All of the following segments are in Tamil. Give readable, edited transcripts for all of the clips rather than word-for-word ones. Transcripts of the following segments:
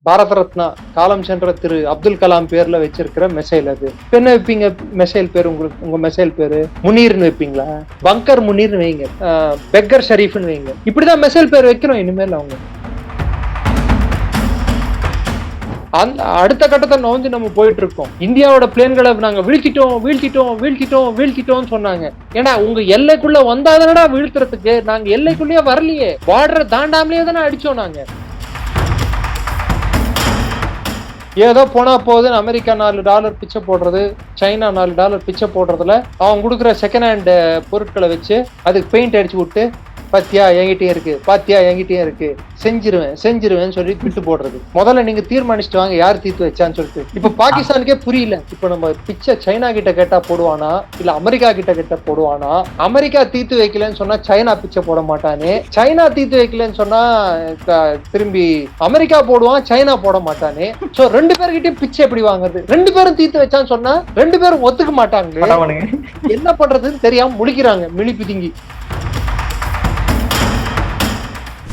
பாரத ரத்னா காலம் சென்ற திரு அப்துல் கலாம் பேர்ல வச்சிருக்கிற மெசைல் அது. என்ன வைப்பீங்க மெசைல் பேர்? உங்களுக்கு உங்க மெசைல் பேரு முனீர்னு வைப்பீங்களா? பங்கர் முனீர்னு வைங்க, பெக்கர் ஷரீஃப்னு வைங்க. இப்படிதான் மெசைல் பேர் வைக்கிறோம் இனிமேல். அவங்க அந்த அடுத்த கட்டத்தை நோந்து நம்ம போயிட்டு இருக்கோம். இந்தியாவோட பிளேன்களை நாங்க வீழ்த்திட்டோம் சொன்னாங்க. ஏன்னா உங்க எல்லைக்குள்ள வந்தாதானடா வீழ்த்துறதுக்கு, நாங்க எல்லைக்குள்ளேயே வரலையே, பார்டரை தாண்டாமலேயே தானே அடிச்சோம் நாங்க. ஏதோ போனா போகுதுன்னு அமெரிக்கா $4 பிச்சை போடுறது, சைனா $4 பிச்சை போடுறதுல அவன் கொடுக்குற செகண்ட் ஹேண்ட் பொருட்களை வச்சு அதுக்கு பெயிண்ட் அடிச்சு விட்டு, பாத்தியா என்கிட்டயும் இருக்கு, செஞ்சிருவேன் சொல்லி விட்டு போடுறது. முதல்ல நீங்க தீர்மானிச்சுட்டு வாங்க யார் தீர்த்து வச்சான்னு சொல்லிட்டு. இப்ப பாகிஸ்தானுக்கே புரியல. இப்ப நம்ம பிச்சை சைனா கிட்ட கேட்டா போடுவானா இல்ல அமெரிக்கா கிட்ட கேட்டா போடுவானா? அமெரிக்கா தீர்த்து வைக்கலன்னு சொன்னா சைனா பிச்சை போட மாட்டானே, சைனா தீர்த்து வைக்கலன்னு சொன்னா திரும்பி அமெரிக்கா போடுவான், சைனா போட மாட்டானே. சோ 2 பேர்கிட்டயும் பிச்சை எப்படி வாங்குறது? 2 பேரும் தீர்த்து வச்சான்னு சொன்னா 2 பேரும் ஒத்துக்க மாட்டாங்க. என்ன பண்றதுன்னு தெரியாம முழிக்கிறாங்க மிளி பிதுங்கி.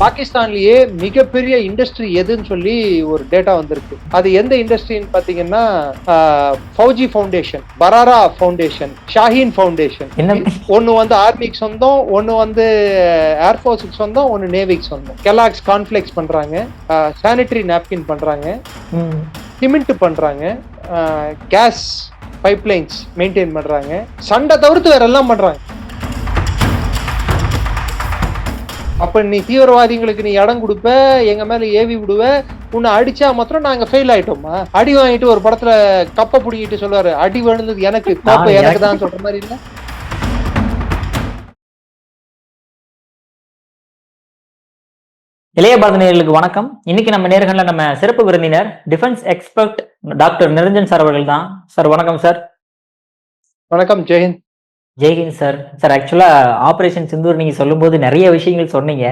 பாகிஸ்தான்லயே மிகப்பெரிய இண்டஸ்ட்ரி எதுன்னு சொல்லி ஒரு டேட்டா வந்திருக்கு. அது எந்த இண்டஸ்ட்ரின்னு பாத்தீங்கன்னா Fauji foundation, பராரா foundation, Shaheen foundation. ஒன்னு வந்து ஆர்மிக்கு சொந்தம், ஒன்னு வந்து ஏர்ஃபோர்ஸுக்கு சொந்தம், ஒன்னு நேவிக்கு சொந்தம். கெலாக்ஸ் கார்ன்ஃபிளெக்ஸ் பண்றாங்க, சானிட்டரி நாப்கின் பண்றாங்க, சிமெண்ட் பண்றாங்க, கேஸ் பைப்லைன்ஸ் மெயின்டைன் பண்றாங்க. சண்டை தவிர்த்து வேற எல்லாம் பண்றாங்க. அப்ப நீ தீவிரவாதிகளுக்கு நீ இடம் கொடுப்ப, எங்க மேல ஏவி விடுவ, உன்னை அடிச்சா மாத்திரம் நாங்க ஃபெயில் ஆயிட்டோமா? அடி வாங்கிட்டு ஒரு படத்துல கப்ப புடிங்கிட்டு சொல்லுவாரு, அடி விழுந்தது எனக்கு, கோப்பை எனக்கு தான் சொல்ற மாதிரி இல்ல. இளைய பாரத நேயர்களுக்கு வணக்கம். இன்னைக்கு நம்ம நேர்களில் நம்ம சிறப்பு விருந்தினர் defence expert doctor Niranjan sir அவர்கள் தான். சார் வணக்கம் சார். வணக்கம், ஜெயஹிந்த். ஜெய்ஹிந்த் சார். சார் ஆக்சுவலா ஆபரேஷன் சிந்தூர் நீங்க சொல்லும் போது நிறைய விஷயங்கள் சொன்னீங்க.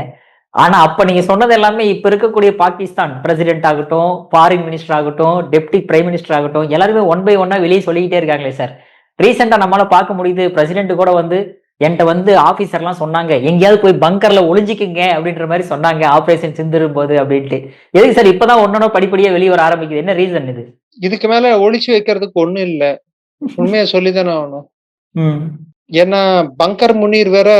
ஆனா அப்ப நீங்க சொன்னது எல்லாமே இப்ப இருக்கக்கூடிய பாகிஸ்தான் பிரசிடென்ட் ஆகட்டும், ஃபாரின் மினிஸ்டர் ஆகட்டும், டெப்டி பிரைம் மினிஸ்டர் ஆகட்டும், எல்லாருமே 1 by 1 வெளியே சொல்லிக்கிட்டே இருக்காங்களே சார். ரீசெண்டா நம்மளால பார்க்க முடியுது, பிரசிடென்ட் கூட வந்து என்கிட்ட வந்து ஆபீசர்லாம் சொன்னாங்க, எங்கேயாவது போய் பங்கர்ல ஒளிஞ்சிக்குங்க அப்படின்ற மாதிரி சொன்னாங்க ஆபரேஷன் சிந்தூர் போது அப்படின்ட்டு. எதுக்கு சார் இப்பதான் ஒன்னொன்னு படிப்படியா வெளியே வர ஆரம்பிக்குது? என்ன ரீசன் இது? இதுக்கு மேல ஒளிச்சு வைக்கிறதுக்கு ஒண்ணும் இல்ல, உண்மையா சொல்லிதானே ஆகணும். ஏன்னா பங்கர் முனீர் வேற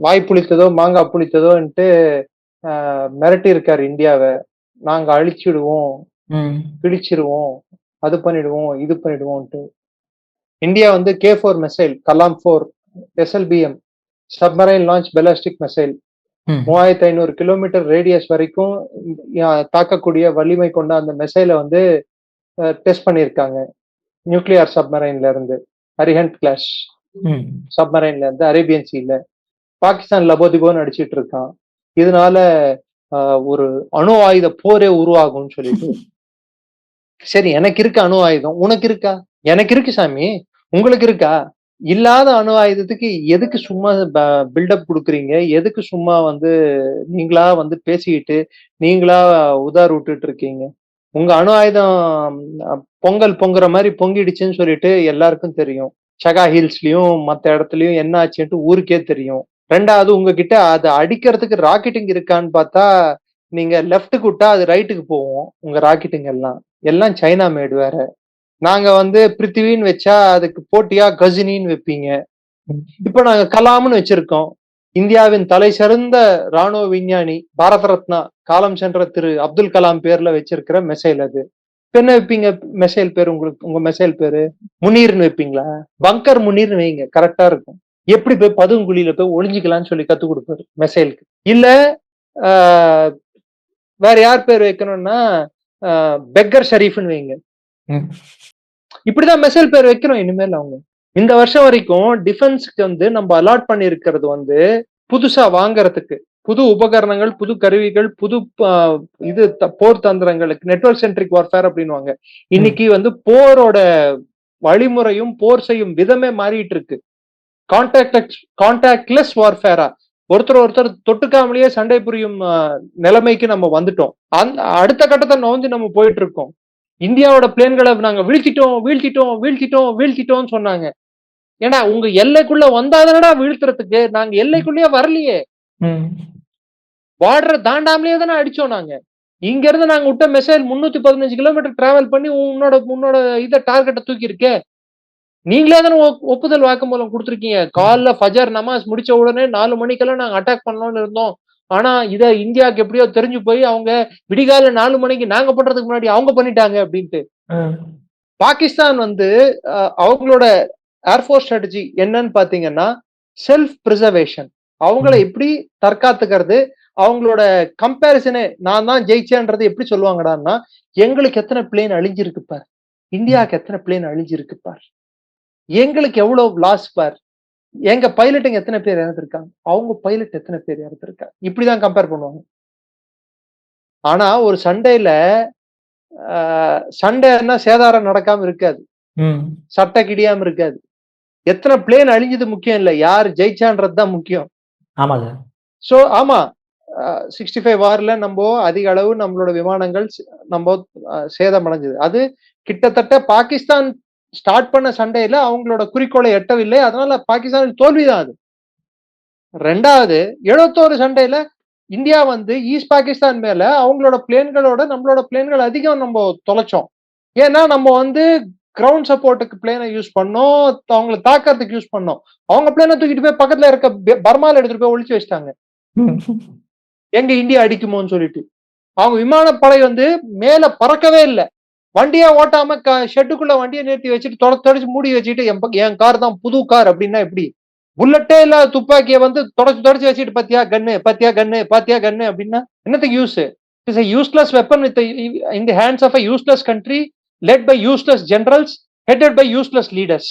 வாய் புளித்ததோ மாங்காய் புளித்ததோன்ட்டு மிரட்டி இருக்காரு இந்தியாவை. நாங்க அழிச்சிடுவோம், பிடிச்சிருவோம், அது பண்ணிடுவோம், இது பண்ணிடுவோம்ட்டு. இந்தியா வந்து K4 missile, Kalam 4 SLBM submarine launch ballistic missile 3500 kilometre radius வரைக்கும் தாக்கக்கூடிய வலிமை கொண்ட அந்த மெசைலை வந்து டெஸ்ட் பண்ணியிருக்காங்க. நியூக்ளியர் சப்மரைன்ல இருந்து, அரிஹண்ட் கிளாஸ் சப்மரைன்ல இருந்து அரேபியன் சீல பாகிஸ்தான் லபோதிபோன்னு அடிச்சிட்டு இருக்கான். இதனால ஒரு அணு ஆயுத போரே உருவாகும்னு சொல்லிட்டு. சரி, எனக்கு இருக்கு அணு ஆயுதம், உனக்கு இருக்கா? எனக்கு இருக்கு சாமி, உங்களுக்கு இருக்கா? இல்லாத அணு ஆயுதத்துக்கு எதுக்கு சும்மா பில்டப் கொடுக்குறீங்க? எதுக்கு சும்மா வந்து நீங்களா வந்து பேசிக்கிட்டு நீங்களா உதார் விட்டுட்டு இருக்கீங்க? உங்க அணு ஆயுதம் பொங்கல் பொங்குற மாதிரி பொங்கிடுச்சுன்னு சொல்லிட்டு எல்லாருக்கும் தெரியும். சகா ஹில்ஸ்லயும் மத்த இடத்துலயும் என்ன ஆச்சுன்ட்டு ஊருக்கே தெரியும். 2வது, உங்ககிட்ட அதை அடிக்கிறதுக்கு ராக்கெட்டிங் இருக்கான்னு பார்த்தா நீங்க லெப்டுக்கு விட்டா அது ரைட்டுக்கு போவோம். உங்க ராக்கெட்டிங் எல்லாம் சைனா மேடு வேற. நாங்க வந்து பிருத்திவின்னு வச்சா அதுக்கு போட்டியா கஜினின்னு வைப்பீங்க. இப்ப நாங்க கலாம்னு வச்சிருக்கோம். இந்தியாவின் தலை சிறந்த ராணுவ விஞ்ஞானி பாரத ரத்னா காலம் சென்ற திரு அப்துல் கலாம் பேர்ல வச்சிருக்கிற மெசைல் அது. என்ன வைப்பீங்க மெசைல் பேர்? உங்களுக்கு உங்க மெசைல் பேரு முனீர்னு வைப்பீங்களா? பங்கர் முனீர்னு வைங்க, கரெக்டா இருக்கும். எப்படி போய் பதுங்குழியில போய் ஒளிஞ்சிக்கலாம்னு சொல்லி கத்து கொடுப்பாரு மெசைலுக்கு. இல்ல வேற யார் பேர் வைக்கணும்னா பெக்கர் ஷரீஃப்னு வைங்க. இப்படிதான் மெசைல் பேர் வைக்கிறோம் இனிமேல். அவங்க இந்த வருஷம் வரைக்கும் டிஃபென்ஸ்க்கு வந்து நம்ம அலாட் பண்ணி இருக்கிறது வந்து புதுசா வாங்கறதுக்கு புது உபகரணங்கள், புது கருவிகள், புது இது போர் தந்திரங்களுக்கு, நெட்வொர்க் சென்ட்ரிக் வார்ஃபேர் அப்படின்வாங்க. இன்னைக்கு வந்து போரோட வழிமுறையும் போர் செய்யும் விதமே மாறிட்டு இருக்கு. கான்டாக்ட்லெஸ் வார்ஃபேரா, ஒருத்தர் தொட்டுக்காமலேயே சண்டை புரியும் நிலைமைக்கு நம்ம வந்துட்டோம். அந்த அடுத்த கட்டத்தை நோந்து நம்ம போயிட்டு இருக்கோம். இந்தியாவோட பிளேன்களை நாங்க வீழ்த்திட்டோம் சொன்னாங்க. ஏன்னா உங்க எல்லைக்குள்ள வந்தாதானடா வீழ்த்துறதுக்கு, நாங்க எல்லைக்குள்ளேயே வரலையே. பார்டரை தாண்டாமலே தானே அடிச்சோம் நாங்க. இங்க இருந்து நாங்க விட்ட மெசேஜ் 315 கிலோமீட்டர் டிராவல் பண்ணி உன்னோட இத டார்கெட்டை தூக்கி இருக்கே. நீங்களே தானே ஒப்புதல் வாக்குமூலம் கொடுத்துருக்கீங்க. காலைல ஃபஜர் நமாஸ் முடிச்ச உடனே 4 மணிக்கெல்லாம் நாங்க அட்டாக் பண்ணலாம்னு இருந்தோம். ஆனா இத இந்தியாவுக்கு எப்படியோ தெரிஞ்சு போய் அவங்க விடிகால 4 மணிக்கு நாங்க பண்றதுக்கு முன்னாடி அவங்க பண்ணிட்டாங்க அப்படின்ட்டு. பாகிஸ்தான் வந்து அவங்களோட ஏர்ஃபோர்ஸ் ஸ்ட்ராட்டஜி என்னன்னு பாத்தீங்கன்னா செல்ஃப் பிரிசர்வேஷன். அவங்கள எப்படி தற்காத்துக்கிறது, அவங்களோட கம்பேரிசனே நான் தான் ஜெயிச்சேன்றது எப்படி சொல்லுவாங்கடான்னா, எங்களுக்கு எத்தனை பிளேன் அழிஞ்சிருக்கு பார், இந்தியாவுக்கு எத்தனை பிளேன் அழிஞ்சிருக்கு பார், எங்களுக்கு எவ்வளவு லாஸ் பார், எங்க பைலட்டுங்க எத்தனை பேர் இறந்துருக்காங்க, அவங்க பைலட் எத்தனை பேர் இறந்துருக்காங்க, இப்படிதான் கம்பேர் பண்ணுவாங்க. ஆனா ஒரு சண்டையில சண்டைன்னா சேதாரம் நடக்காம இருக்காது, சட்டை கிடியாம இருக்காது. எத்தனை பிளேன் அழிஞ்சது முக்கியம் இல்ல, யார் ஜெயிச்சான்றதுதான் முக்கியம். ஆமாங்க. சோ ஆமா 65 வார்ல நம்ம அதிக அளவு நம்மளோட விமானங்கள் நம்ம சேதம் அடைஞ்சது. அது கிட்டத்தட்ட பாகிஸ்தான் ஸ்டார்ட் பண்ண சண்டையில அவங்களோட குறிக்கோளை எட்டவில்லை, அதனால பாகிஸ்தான் தோல்விதான் அது. ரெண்டாவது 71 சண்டையில இந்தியா வந்து ஈஸ்ட் பாகிஸ்தான் மேல அவங்களோட பிளேன்களோட நம்மளோட பிளேன்கள் அதிகம் நம்ம தொலைச்சோம். ஏன்னா நம்ம வந்து கிரவுண்ட் சப்போர்ட்டுக்கு பிளேனை யூஸ் பண்ணோம், அவங்களை தாக்கறதுக்கு யூஸ் பண்ணோம். அவங்க பிளேனை தூக்கிட்டு போய் பக்கத்துல இருக்க பர்மால எடுத்துட்டு போய் ஒழிச்சு வச்சிட்டாங்க, எங்க இந்தியா அடிக்குமோன்னு சொல்லிட்டு. அவங்க விமானப்படை வந்து மேல பறக்கவே இல்லை, வண்டியா ஓட்டாம ஷெட்டுக்குள்ள வண்டியை நிறுத்தி வச்சுட்டு தொடச்சு மூடி வச்சுட்டு என் கார் தான் புது கார் அப்படின்னா எப்படி? புல்லட்டே இல்லாத துப்பாக்கியை வந்து தொடச்சு வச்சுட்டு பாத்தியா கன்னு, பாத்தியா கன்னு, பாத்தியா கன்னு அப்படின்னா என்னத்துக்கு use? It's a useless weapon with in the hands of a useless country led by useless generals headed by useless leaders.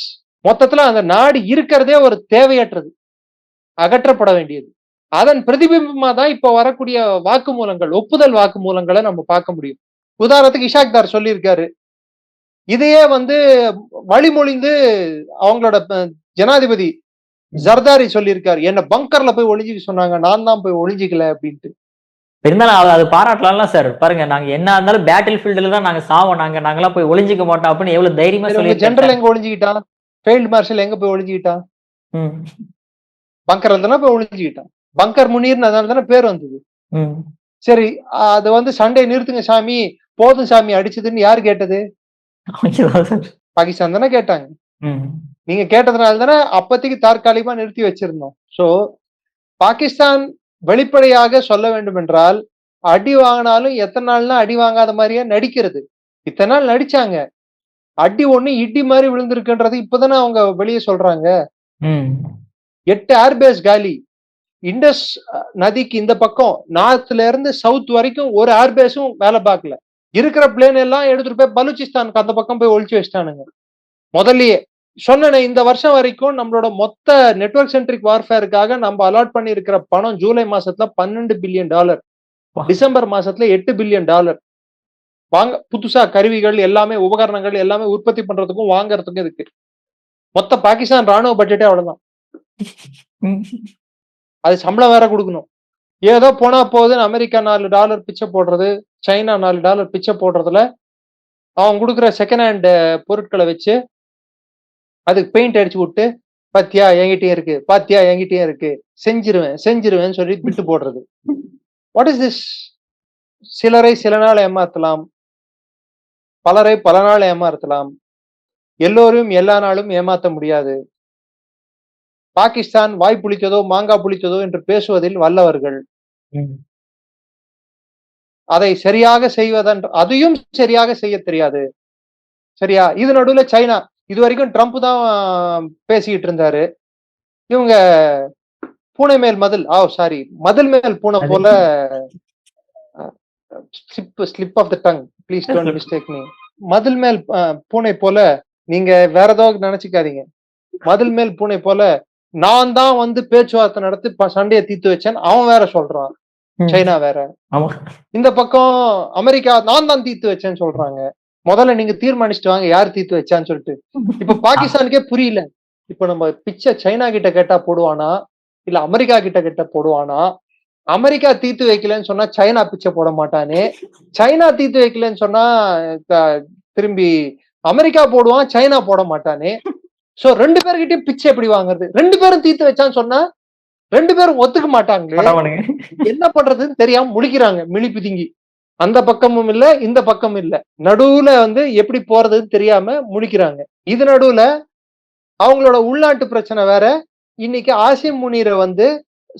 மொத்தத்துல அந்த நாடு இருக்கிறதே ஒரு தேவையற்றது, அகற்றப்பட வேண்டியது. அதன் பிரதிபிம்பமா தான் இப்ப வரக்கூடிய வாக்குமூலங்கள், ஒப்புதல் வாக்குமூலங்களை நம்ம பார்க்க முடியும். உதாரணத்துக்கு இஷாக்தார் சொல்லியிருக்காரு, இதையே வந்து வழிமொழிந்து அவங்களோட ஜனாதிபதி ஜர்தாரி சொல்லியிருக்காரு, என்ன பங்கர்ல போய் ஒளிஞ்சிக்க சொன்னாங்க, நான் தான் போய் ஒளிஞ்சிக்கல அப்படின்ட்டு. இருந்தாலும் அது பாராட்டலாம் சார். பாருங்க, நாங்க என்ன இருந்தாலும் பேட்டில் ஃபீல்டுல தான் நாங்க சாவோம், நாங்கெல்லாம் போய் ஒளிஞ்சிக்க மாட்டோம் அப்படின்னு எவ்வளவு தைரியமா சொல்லி. ஜெனரல் எங்க ஒளிஞ்சுக்கிட்டான், ஃபீல்ட் மார்ஷல் எங்க போய் ஒளிஞ்சுக்கிட்டான், பங்கர்ல தானே போய் ஒளிஞ்சுக்கிட்டான். பங்கர் முனீர்னு அதனால தானே பேர் வந்தது. சரி, அது வந்து சண்டை நிறுத்துங்க சாமி, போதும் சாமி அடிச்சதுன்னு யாரு கேட்டது? பாகிஸ்தான் தானே கேட்டாங்க. நீங்க கேட்டதுனால தானே அப்பத்திக்கு தற்காலிகமா நிறுத்தி வச்சிருந்தோம். சோ பாகிஸ்தான் வெளிப்படையாக சொல்ல வேண்டும் என்றால், அடி வாங்கினாலும் எத்தனை நாள்னா அடி வாங்காத மாதிரியே நடிக்கிறது. இத்தனை நாள் நடிச்சாங்க, அடி ஒண்ணு இடி மாதிரி விழுந்திருக்குன்றது இப்பதானே அவங்க வெளியே சொல்றாங்க. 8 ஏர்பேஸ் காலி, இண்டஸ் நதிக்கு இந்த பக்கம் நார்த்ல இருந்து சவுத் வரைக்கும் ஒரு ஏர்பேஸும் வேலை பார்க்கல. இருக்கிற பிளேன் எல்லாம் எடுத்துட்டு போய் பலூச்சிஸ்தானுக்கு அந்த பக்கம் போய் ஒழிச்சு வச்சிட்டானுங்க. முதல்லயே சொன்னேன், இந்த வருஷம் வரைக்கும் நம்மளோட மொத்த நெட்வொர்க் சென்ட்ரிக் வார்ஃபேருக்காக நம்ம அலாட் பண்ணி இருக்கிற பணம் ஜூலை மாசத்துல $12 பில்லியன், டிசம்பர் மாசத்துல $8 பில்லியன் வாங்க, புதுசா கருவிகள் எல்லாமே, உபகரணங்கள் எல்லாமே உற்பத்தி பண்றதுக்கும் வாங்கறதுக்கும் இருக்கு. மொத்த பாகிஸ்தான் ராணுவ பட்ஜெட்டே அவ்வளவுதான். அது சம்பளம் வேற கொடுக்கணும். ஏதோ போனா போகுதுன்னு அமெரிக்கா $4 பிச்சை போடுறது, சைனா $4 பிச்சை போடுறதுல அவன் கொடுக்குற செகண்ட் ஹேண்ட் பொருட்களை வச்சு அதுக்கு பெயிண்ட் அடிச்சு விட்டு, பாத்தியா என்கிட்டயும் இருக்கு, பாத்தியா என்கிட்டயும் இருக்கு, செஞ்சிருவேன் சொல்லி விட்டு போடுறது. What is this? சிலரை சில நாள் ஏமாத்தலாம், பலரை பல நாள் ஏமாத்தலாம், எல்லோரும் எல்லா நாளும் ஏமாத்த முடியாது. பாகிஸ்தான் வாய் புளித்ததோ மாங்காய் புளித்ததோ என்று பேசுவதில் வல்லவர்கள். அதை சரியாக அதையும் சரியாக செய்ய தெரியாது. சரியா? இது நடுவுல சைனா, இது வரைக்கும் ட்ரம்ப் தான் பேசிக்கிட்டு இருந்தாரு. இவங்க பூனை மேல் மதில், மதில் மேல் பூனை போல, slip of the tongue, please don't mistake me. மதில் மேல் பூனை போல, நீங்க வேற ஏதோ நினைச்சுக்காதீங்க. மதில் மேல் பூனை போல நான் தான் வந்து பேச்சுவார்த்தை நடத்தி சண்டையை தீர்த்து வச்சேன் அவன் வேற சொல்றான், சைனா வேற. இந்த பக்கம் அமெரிக்கா நான் தான் தீர்த்து வச்சேன்னு சொல்றாங்க. முதல்ல நீங்க தீர்மானிச்சுட்டு வாங்க யார் தீர்த்து வச்சான்னு சொல்லிட்டு. இப்ப பாகிஸ்தானுக்கே புரியல, இப்ப நம்ம பிச்சை சைனா கிட்ட கேட்டா போடுவானா இல்ல அமெரிக்கா கிட்ட கேட்டா போடுவானா? அமெரிக்கா தீர்த்து வைக்கலன்னு சொன்னா சைனா பிச்சை போட மாட்டானே, சைனா தீர்த்து வைக்கலன்னு சொன்னா திரும்பி அமெரிக்கா போடுவான், சைனா போட மாட்டானே. சோ 2 பேர்கிட்டயும் பிச்சை எப்படி வாங்குறது? 2 பேரும் தீர்த்து வச்சான்னு சொன்னா 2 பேரும் ஒத்துக்க மாட்டாங்களே, என்ன பண்றதுன்னு தெரியாம முழிக்கிறாங்க மிழி பிதுங்கி. அந்த பக்கமும் இல்ல, இந்த பக்கமும் இல்ல. நடுவுல வந்து எப்படி போறதுன்னு தெரியாம முழிக்கிறாங்க. இது நடுவுல அவங்களோட உள்நாட்டு பிரச்சனை வேற. இன்னைக்கு ஆசிம் முனீரை வந்து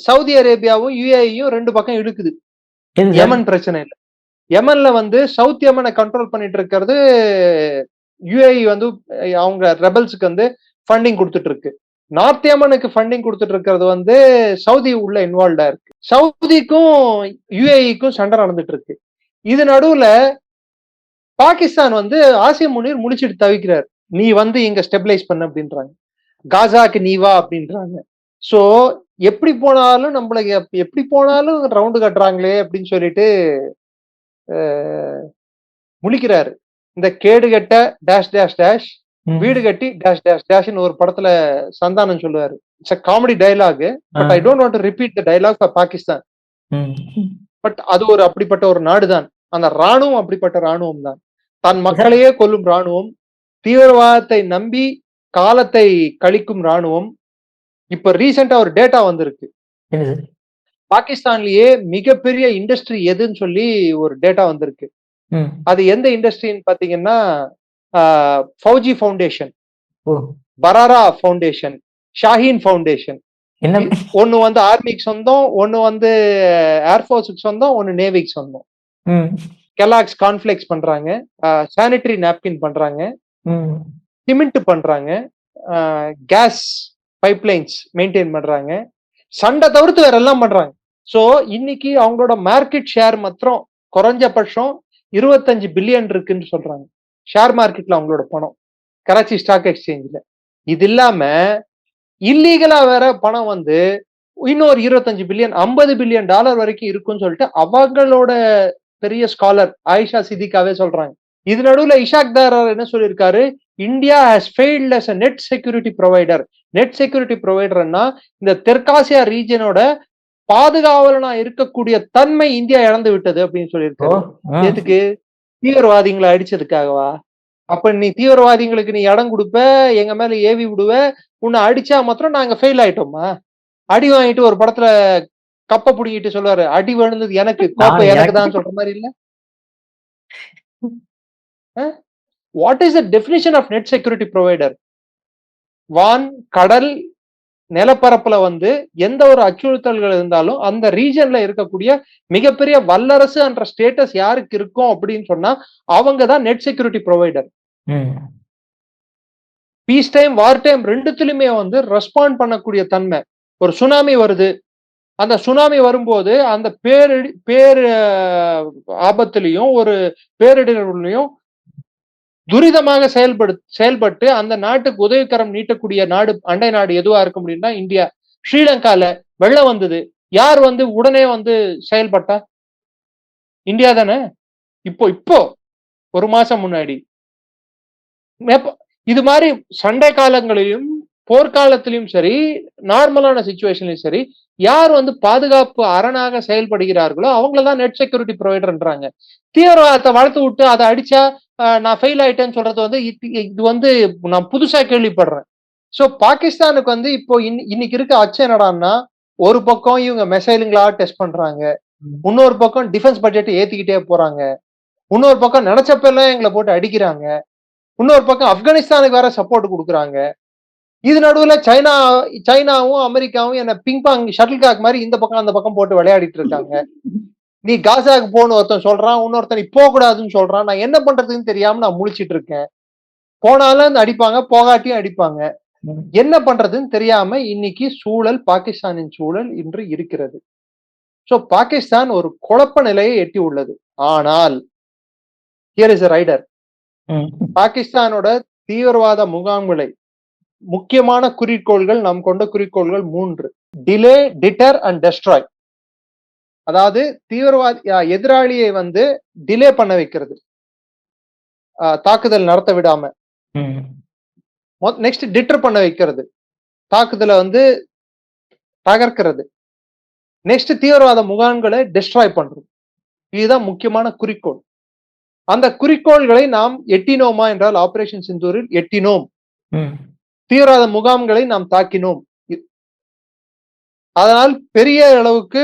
சவுதி அரேபியாவும் யுஏஇயும் 2 பக்கம் இழுக்குது. யமன் பிரச்சனை இல்ல. யமன்ல வந்து சவுத் யமனை கண்ட்ரோல் பண்ணிட்டு இருக்கிறது யுஏஇ வந்து அவங்க ரெபல்ஸுக்கு வந்து ஃபண்டிங் கொடுத்துட்டு இருக்கு. நார்த் யமனுக்கு ஃபண்டிங் கொடுத்துட்டு இருக்கிறது வந்து சவுதி உள்ள இன்வால்வ்டா இருக்கு. சவுதிக்கும் யுஏஇக்கும் சண்டை நடந்துட்டு இருக்கு. இது நடுவுல பாகிஸ்தான் வந்து ஆசிம் முனீர் முழிச்சிட்டு தவிக்கிறார். நீ வந்து இங்க ஸ்டெபிலைஸ் பண்ண அப்படின்றாங்க. காசாக்கு நீ வா அப்படின்றாங்க. சோ எப்படி போனாலும் நம்மளுக்கு எப்படி போனாலும் ரவுண்டு கட்டுறாங்களே அப்படின்னு சொல்லிட்டு முழிக்கிறாரு. இந்த கேடு கட்ட டேஷ் டேஷ் டேஷ் வீடு கட்டி டேஷ் டேஷ் டேஷ்னு ஒரு படத்துல சந்தானம் சொல்லுவாரு. It's a comedy dialogue. But I don't want to repeat the dialogue for Pakistan. But அது ஒரு அப்படிப்பட்ட ஒரு நாடுதான். அந்த ராணுவம் அப்படிப்பட்ட ராணுவம் தான். தன் மக்களையே கொல்லும் ராணுவம், தீவிரவாதத்தை நம்பி காலத்தை கழிக்கும் ராணுவம். இப்ப ரீசெண்டா ஒரு டேட்டா வந்திருக்கு. பாகிஸ்தான்லயே மிகப்பெரிய இண்டஸ்ட்ரி எதுன்னு சொல்லி ஒரு டேட்டா வந்திருக்கு. அது எந்த இண்டஸ்ட்ரின்னு பாத்தீங்கன்னா Fauji foundation, பராரா foundation, Shaheen foundation. ஒன்னு வந்து ஆர்மிக்கு சொந்தம், ஒன்னு வந்து ஏர்ஃபோர்ஸுக்கு சொந்தம், ஒன்னு நேவிக்கு சொந்தம். கெலாக்ஸ் கார்ன்ஃபிளெக்ஸ் பண்றாங்க, சானிட்டரி நாப்கின் பண்றாங்க, சிமெண்ட் பண்றாங்க, கேஸ் பைப்லைன்ஸ் மெயின்டைன் பண்றாங்க. சண்டை தவிர்த்து வேற எல்லாம் பண்றாங்க. சோ இன்னைக்கு அவங்களோட மார்க்கெட் ஷேர் மாத்திரம் குறைஞ்சபட்சம் 25 பில்லியன் இருக்குன்னு சொல்றாங்க. ஷேர் மார்க்கெட்ல அவங்களோட பணம் கராச்சி ஸ்டாக் எக்ஸ்சேஞ்சில். இது இல்லாம இல்லீகலா வேற பணம் வந்து இன்னொரு 25 பில்லியன், 50 பில்லியன் டாலர் வரைக்கும் இருக்குன்னு சொல்லிட்டு அவங்களோட பெரிய ஸ்காலர் ஆயிஷா சிதிகாவே சொல்றாங்க. இது நடுவுல இஷாக் தாரர் என்ன சொல்லியிருக்காரு, India has failed as a net security provider. Net security ப்ரொவைடர்னா இந்த தெற்காசியா ரீஜனோட பாதுகாவலனா இருக்கக்கூடிய தன்மை இந்தியா இழந்து விட்டது அப்படின்னு சொல்லியிருக்காரு. எதுக்கு? தீவிரவாதிகளை அடிச்சதுக்காகவா? அப்ப நீ தீவிரவாதிகளுக்கு நீ இடம் கொடுப்ப, எங்க மேல ஏவி விடுவ, உன்னை அடிச்சா மாத்திரம் நாங்க ஃபெயில் ஆயிட்டோமா? அடி வாங்கிட்டு ஒரு படத்துல கப்ப புடிங்கிட்டு சொல்லுவாரு, அடி விழுந்தது எனக்கு, கோப்பை எனக்கு தான் சொல்ற மாதிரி இல்ல. What is the definition of net security provider? வான், கடல், நிலப்பரப்புல வந்து எந்த ஒரு அச்சுறுத்தல்கள் இருந்தாலும் அந்த ரீஜன்ல இருக்கக்கூடிய மிகப்பெரிய வல்லரசு என்ற ஸ்டேட்டஸ் யாருக்கு இருக்கும் அப்படின்னு சொன்னா அவங்க தான் net security provider. Peace time, war time ரெண்டுத்திலுமே வந்து ரெஸ்பாண்ட் பண்ணக்கூடிய தன்மை. ஒரு சுனாமி வருது, அந்த சுனாமி வரும்போது அந்த பேர் ஆபத்திலையும் ஒரு பேரிடர்லையும் துரிதமாக செயல்பட்டு அந்த நாட்டுக்கு உதவிக்கரம் நீட்டக்கூடிய நாடு, அண்டை நாடு எதுவா இருக்க முடியும்னா இந்தியா. ஸ்ரீலங்கால வெள்ளம் வந்தது, யார் வந்து உடனே வந்து செயல்பட்டா? இந்தியா தானே. இப்போ ஒரு மாசம் முன்னாடி இது மாதிரி சண்டை காலங்களிலும் போர்க்காலத்திலும் சரி, நார்மலான சிச்சுவேஷன்லயும் சரி, யார் வந்து பாதுகாப்பு அரணாக செயல்படுகிறார்களோ அவங்களதான் நெட் செக்யூரிட்டி ப்ரொவைடர்ன்றாங்க. தீவிரவாதத்தை வளர்த்து விட்டு அதை அடிச்சா நான் ஃபெயில் ஆயிட்டேன்னு சொல்றது வந்து இது வந்து நான் புதுசா கேள்விப்படுறேன். சோ பாகிஸ்தானுக்கு வந்து இப்போ இன்னைக்கு இருக்க அச்சம் என்னடான்னா, ஒரு பக்கம் இவங்க மெசைலுங்களா டெஸ்ட் பண்றாங்க, இன்னொரு பக்கம் டிஃபென்ஸ் பட்ஜெட் ஏத்திக்கிட்டே போறாங்க, இன்னொரு பக்கம் நினைச்சப்பெல்லாம் எங்களை போட்டு அடிக்கிறாங்க, இன்னொரு பக்கம் ஆப்கானிஸ்தானுக்கு வேற சப்போர்ட் கொடுக்குறாங்க. இது நடுவுல சைனாவும் அமெரிக்காவும் என்ன பிங்பாங் ஷட்டில் காக் மாதிரி இந்த பக்கம் அந்த பக்கம் போட்டு விளையாடிட்டு இருக்காங்க. நீ காசாக்கு போன்னு ஒருத்தன் சொல்றான், இன்னொருத்தன் நீ போக கூடாதுன்னு சொல்றான். நான் என்ன பண்றதுன்னு தெரியாம நான் முழிச்சிட்டு இருக்கேன். போனாலும் அடிப்பாங்க, போகாட்டியும் அடிப்பாங்க. என்ன பண்றதுன்னு தெரியாம இன்னைக்கு சூழல், பாகிஸ்தானின் சூழல் இன்று இருக்கிறது. சோ பாகிஸ்தான் ஒரு குழப்ப நிலையை எட்டி உள்ளது. ஆனால் ஹியர் இஸ் a ரைடர். பாகிஸ்தானோட தீவிரவாத முகாம்களை முக்கியமான குறிக்கோள்கள், நாம் கொண்ட குறிக்கோள்கள் 3: டிலே, டிட்டர் அண்ட் டெஸ்ட்ராய். அதாவது தீவிரவாதி எதிராளியை வந்து டிலே பண்ண வைக்கிறது, தாக்குதல் நடத்த விடாம. நெக்ஸ்ட் டிட்டர் பண்ண வைக்கிறது, தாக்குதலை வந்து தகர்க்கிறது. நெக்ஸ்ட் தீவிரவாத முகாம்களை டெஸ்ட்ராய் பண்றது. இதுதான் முக்கியமான குறிக்கோள். அந்த குறிக்கோள்களை நாம் எட்டினோமா என்றால் ஆபரேஷன் சிந்தூரில் எட்டினோம். தீவிரவாத முகாம்களை நாம் தாக்கினோம். அதனால் பெரிய அளவுக்கு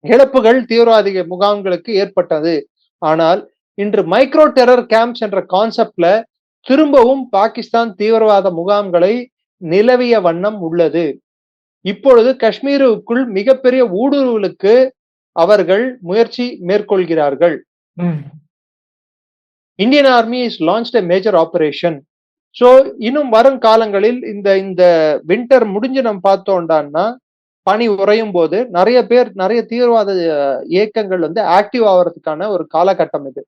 இழப்புகள் தீவிரவாத முகாம்களுக்கு ஏற்பட்டது. ஆனால் இன்று மைக்ரோ டெரர் கேம்ப்ஸ் என்ற கான்செப்ட்ல திரும்பவும் பாகிஸ்தான் தீவிரவாத முகாம்களை நிலவிய வண்ணம் உள்ளது. இப்பொழுது காஷ்மீருக்குள் மிகப்பெரிய ஊடுருவலுக்கு அவர்கள் முயற்சி மேற்கொள்கிறார்கள். Indian army is launched a major operation. So இன்னும் வரும் காலங்களில் இந்த வின்டர் முடிஞ்சு நம்ம பார்த்தோம்டான்னா பனி உறையும் போது நிறைய தீவிரவாத இயக்கங்கள் வந்து ஆக்டிவ் ஆகிறதுக்கான ஒரு காலகட்டம் இது.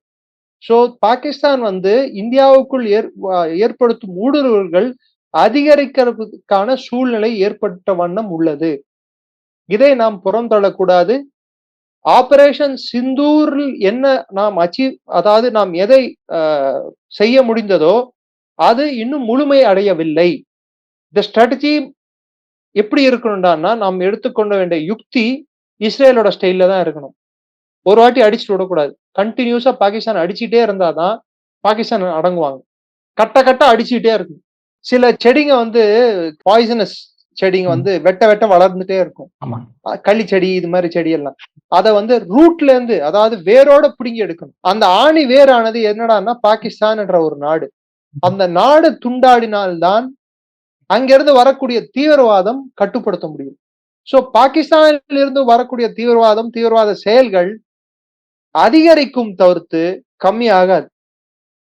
சோ பாகிஸ்தான் வந்து இந்தியாவுக்குள் ஏற்படுத்தும் ஊடுருவல்கள் அதிகரிக்கிறதுக்கான சூழ்நிலை ஏற்பட்ட வண்ணம் உள்ளது. இதை நாம் புறந்தள்ளக்கூடாது. ஆபரேஷன் சிந்தூரில் என்ன நாம் அதாவது நாம் எதை செய்ய முடிந்ததோ அது இன்னும் முழுமை அடையவில்லை. இந்த ஸ்ட்ராட்டஜி எப்படி இருக்கணும்டான்னா நாம் எடுத்துக்கொள்ள வேண்டிய யுக்தி இஸ்ரேலோட ஸ்டைல்ல தான் இருக்கணும். ஒரு வாட்டி அடிச்சுட்டு விடக்கூடாது. கண்டினியூஸா பாகிஸ்தான் அடிச்சுட்டே இருந்தாதான் பாகிஸ்தான் அடங்குவாங்க. கட்ட அடிச்சுட்டே இருக்கும். சில செடிங்க வந்து பாய்சனஸ் செடிங்க வந்து வெட்ட வளர்ந்துட்டே இருக்கும். களி செடி இது மாதிரி செடி எல்லாம் அதை வந்து ரூட்ல இருந்து அதாவது வேரோட பிடுங்கி எடுக்கணும். அந்த ஆணி வேரானது என்னடான்னா பாகிஸ்தான் என்ற ஒரு நாடு. அந்த நாடு துண்டாடினால்தான் அங்கிருந்து வரக்கூடிய தீவிரவாதம் கட்டுப்படுத்த முடியும். சோ பாகிஸ்தானில் இருந்து வரக்கூடிய தீவிரவாத செயல்கள் அதிகரிக்கும் தவிர்த்து கம்மியாகாது.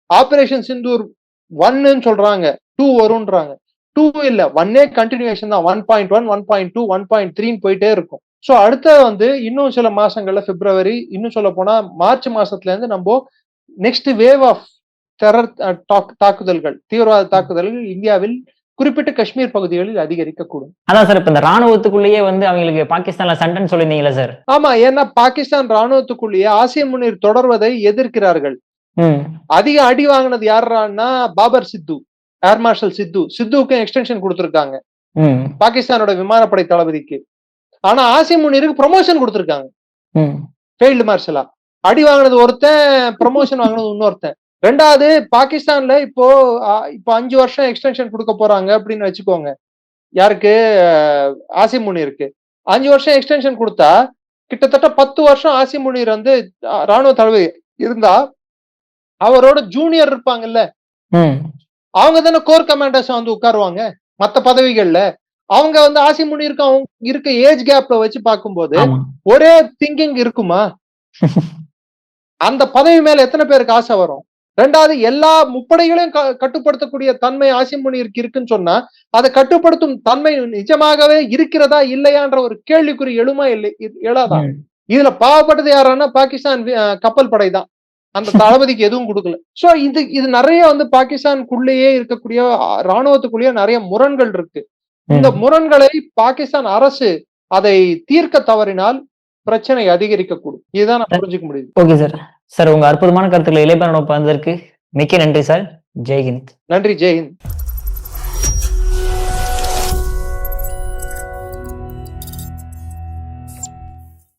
ஆபரேஷன் சிந்தூர் 1 சொல்றாங்க, 2 வரும்ன்றாங்க. 2 இல்ல, 1 கண்டினியூஷன் தான். 1.1, 1.2, 1.3 போயிட்டே இருக்கும். சோ அடுத்த வந்து இன்னும் சில மாசங்கள்ல பிப்ரவரி, இன்னும் சொல்ல போனா மார்ச் மாசத்துல இருந்து நம்ம நெக்ஸ்ட் வேவ் ஆஃப் டெரர் தாக்குதல்கள், தீவிரவாத தாக்குதல்கள் இந்தியாவில் குறிப்பிட்ட காஷ்மீர் பகுதிகளில் அதிகரிக்கக்கூடும். அதான் சார், இப்ப இந்த ராணுவத்துக்குள்ளேயே வந்து அவங்களுக்கு பாகிஸ்தான்ல சண்டைன்னு சொல்லியிருந்தீங்களா சார்? ஆமா, ஏன்னா பாகிஸ்தான் ராணுவத்துக்குள்ளேயே ஆசிம் முனீர் தொடர்வதை எதிர்க்கிறார்கள். அதிக அடி வாங்கினது யாருன்னா பாபர் சித்து, ஏர் மார்ஷல் சித்துவுக்கு எக்ஸ்டென்ஷன் கொடுத்திருக்காங்க பாகிஸ்தானோட விமானப்படை தளபதிக்கு. ஆனா ஆசிம் முனீருக்கு ப்ரமோஷன் கொடுத்திருக்காங்க ஃபீல்டு மார்ஷலா. அடி வாங்கினது ஒருத்தன், ப்ரமோஷன் வாங்கினது இன்னொருத்தன். ரெண்டாவது, பாகிஸ்தான்ல இப்போ 5 வருஷம் எக்ஸ்டென்ஷன் கொடுக்க போறாங்க அப்படின்னு வச்சுக்கோங்க. யாருக்கு? ஆசிம் முனீருக்கு 5 வருஷம் எக்ஸ்டென்ஷன் கொடுத்தா கிட்டத்தட்ட 10 வருஷம் ஆசிம் முனீர் வந்து ராணுவ தளபதி இருந்தா அவரோட ஜூனியர் இருப்பாங்கல்ல, அவங்க தானே கோர் கமாண்டர்ஸ் வந்து உட்காருவாங்க மத்த பதவிகள்ல. அவங்க வந்து ஆசிம் முனீருக்கு அவங்க இருக்க ஏஜ் கேப்ல வச்சு பார்க்கும்போது ஒரே திங்கிங் இருக்குமா? அந்த பதவி மேல எத்தனை பேருக்கு ஆசை வரும்? ரெண்டாவது, எல்லா முப்படைகளையும் கட்டுப்படுத்தக்கூடிய தன்மை ஆசிம் முனீருக்கு இருக்குன்னு சொன்னா அதை கட்டுப்படுத்தும் தன்மை நிஜமாகவே இருக்கிறதா இல்லையான்ற ஒரு கேள்விக்குறி எழுமா எழாதான். இதுல பாவப்பட்டது யாரான்னா பாகிஸ்தான் கப்பல் படை தான். அந்த தளபதிக்கு எதுவும் கொடுக்கல. சோ இது நிறைய வந்து பாகிஸ்தானுக்குள்ளேயே இருக்கக்கூடிய ராணுவத்துக்குள்ளேயே நிறைய முரண்கள் இருக்கு. இந்த முரண்களை பாகிஸ்தான் அரசு அதை தீர்க்க தவறினால் பிரச்சனை அதிகரிக்கக்கூடும். இதுதான் நான் புரிஞ்சுக்க முடியுது. Okay sir. சார், உங்க அற்புதமான கருத்துக்களை இளைஞரோட பகிர்ந்ததற்கு மிக்க நன்றி சார். ஜெய்ஹிந்த். நன்றி. ஜெய்ஹிந்த்.